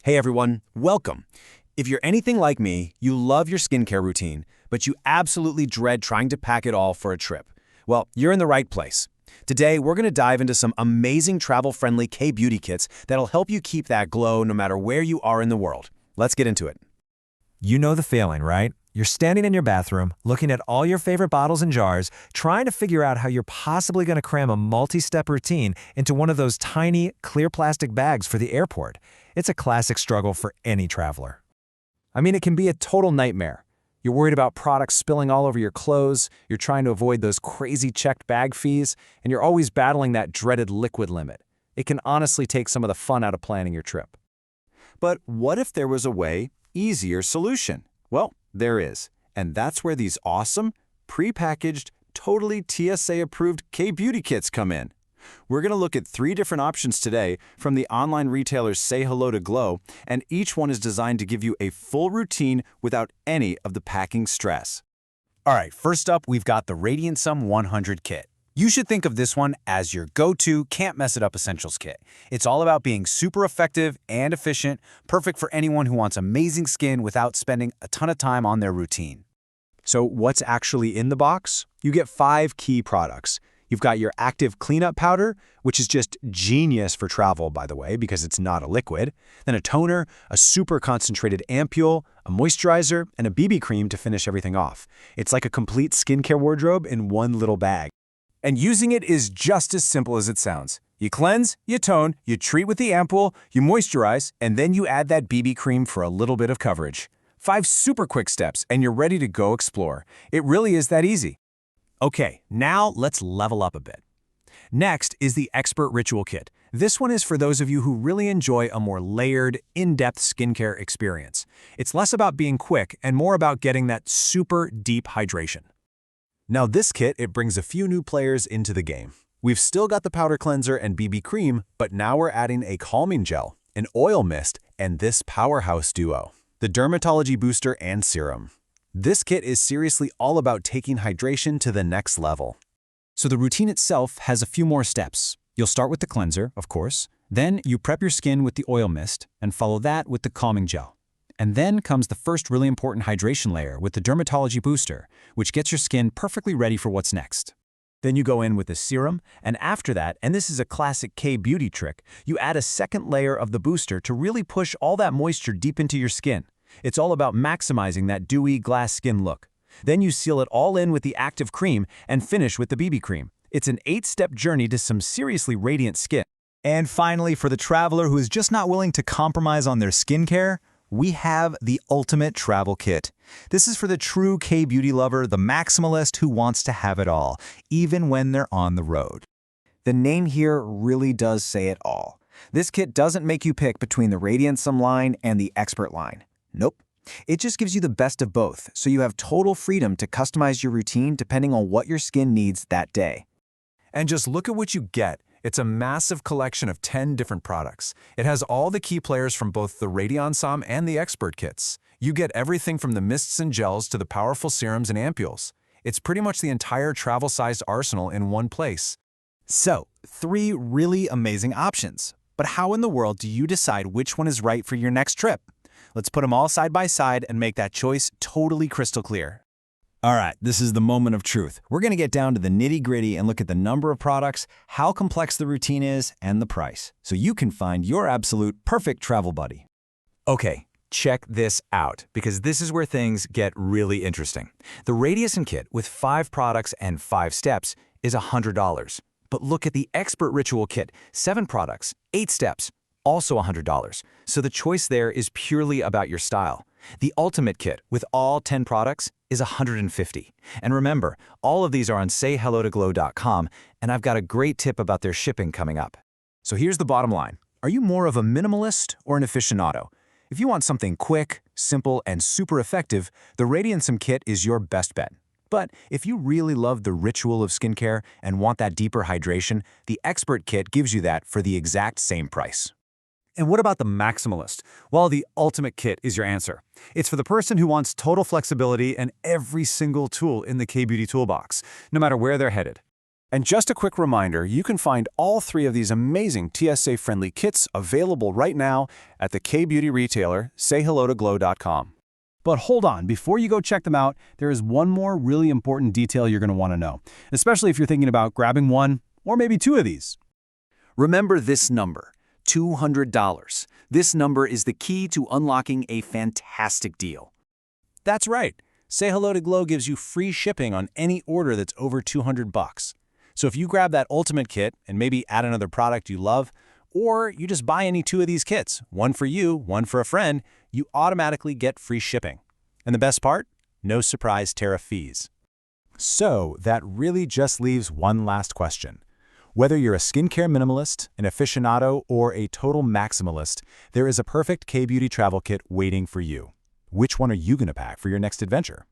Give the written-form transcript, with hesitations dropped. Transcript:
Hey everyone, welcome. If you're anything like me, you love your skincare routine, but you absolutely dread trying to pack it all for a trip. Well, you're in the right place. Today, we're going to dive into some amazing travel-friendly K-Beauty kits that'll help you keep that glow no matter where you are in the world. Let's get into it. You know the feeling, right? You're standing in your bathroom, looking at all your favorite bottles and jars, trying to figure out how you're possibly going to cram a multi-step routine into one of those tiny, clear plastic bags for the airport. It's a classic struggle for any traveler. I mean, it can be a total nightmare. You're worried about products spilling all over your clothes, you're trying to avoid those crazy checked bag fees, and you're always battling that dreaded liquid limit. It can honestly take some of the fun out of planning your trip. But what if there was a easier solution? Well, there is. And that's where these awesome, pre-packaged, totally TSA-approved K-Beauty kits come in. We're going to look at 3 different options today from the online retailers Say Hello to Glow, and each one is designed to give you a full routine without any of the packing stress. All right, first up, we've got the Radiant Sum 100 kit. You should think of this one as your go-to can't mess it up essentials kit. It's all about being super effective and efficient, perfect for anyone who wants amazing skin without spending a ton of time on their routine. So what's actually in the box? You get 5 key products. You've got your active cleanup powder, which is just genius for travel, by the way, because it's not a liquid. Then a toner, a super concentrated ampule, a moisturizer, and a BB cream to finish everything off. It's like a complete skincare wardrobe in one little bag. And using it is just as simple as it sounds. You cleanse, you tone, you treat with the ampule, you moisturize, and then you add that BB cream for a little bit of coverage. 5 super quick steps, and you're ready to go explore. It really is that easy. Okay, now let's level up a bit. Next is the Expert Ritual Kit. This one is for those of you who really enjoy a more layered, in-depth skincare experience. It's less about being quick and more about getting that super deep hydration. Now this kit, it brings a few new players into the game. We've still got the powder cleanser and BB cream, but now we're adding a calming gel, an oil mist, and this powerhouse duo, the Dermatology Booster and Serum. This kit is seriously all about taking hydration to the next level. So the routine itself has a few more steps. You'll start with the cleanser, of course. Then you prep your skin with the oil mist and follow that with the calming gel. And then comes the first really important hydration layer with the Dermatology Booster, which gets your skin perfectly ready for what's next. Then you go in with the serum, and after that, and this is a classic K-Beauty trick, you add a second layer of the booster to really push all that moisture deep into your skin. It's all about maximizing that dewy glass skin look. Then you seal it all in with the active cream and finish with the BB cream. It's an 8-step journey to some seriously radiant skin. And finally, for the traveler who is just not willing to compromise on their skincare, we have the Ultimate Travel Kit. This is for the true K-Beauty lover, the maximalist who wants to have it all, even when they're on the road. The name here really does say it all. This kit doesn't make you pick between the Radiant Sum line and the Expert line. Nope. It just gives you the best of both, so you have total freedom to customize your routine depending on what your skin needs that day. And just look at what you get. It's a massive collection of 10 different products. It has all the key players from both the Radiant Sum and the Expert kits. You get everything from the mists and gels to the powerful serums and ampules. It's pretty much the entire travel-sized arsenal in one place. So, 3 really amazing options. But how in the world do you decide which one is right for your next trip? Let's put them all side by side and make that choice totally crystal clear. All right, this is the moment of truth. We're going to get down to the nitty-gritty and look at the number of products, how complex the routine is, and the price, so you can find your absolute perfect travel buddy. Okay, check this out, because this is where things get really interesting. The Radiant Kit with 5 products and 5 steps is $100. But look at the Expert Ritual Kit, 7 products, 8 steps, also $100. So the choice there is purely about your style. The Ultimate Kit with all 10 products is $150. And remember, all of these are on sayhellotoglow.com, and I've got a great tip about their shipping coming up. So here's the bottom line. Are you more of a minimalist or an aficionado? If you want something quick, simple, and super effective, the Radiant Sum kit is your best bet. But if you really love the ritual of skincare and want that deeper hydration, the Expert kit gives you that for the exact same price. And what about the maximalist? Well, the Ultimate Kit is your answer. It's for the person who wants total flexibility and every single tool in the K-Beauty toolbox, no matter where they're headed. And just a quick reminder, you can find all 3 of these amazing TSA-friendly kits available right now at the K-Beauty retailer, sayhellotoglow.com. But hold on, before you go check them out, there is one more really important detail you're going to want to know, especially if you're thinking about grabbing one or maybe 2 of these. Remember this number, $200. This number is the key to unlocking a fantastic deal. That's right. Say Hello to Glow gives you free shipping on any order that's over $200. So if you grab that Ultimate Kit and maybe add another product you love, or you just buy any 2 of these kits, one for you, one for a friend, you automatically get free shipping. And the best part? No surprise tariff fees. So that really just leaves one last question. Whether you're a skincare minimalist, an aficionado, or a total maximalist, there is a perfect K-Beauty travel kit waiting for you. Which one are you going to pack for your next adventure?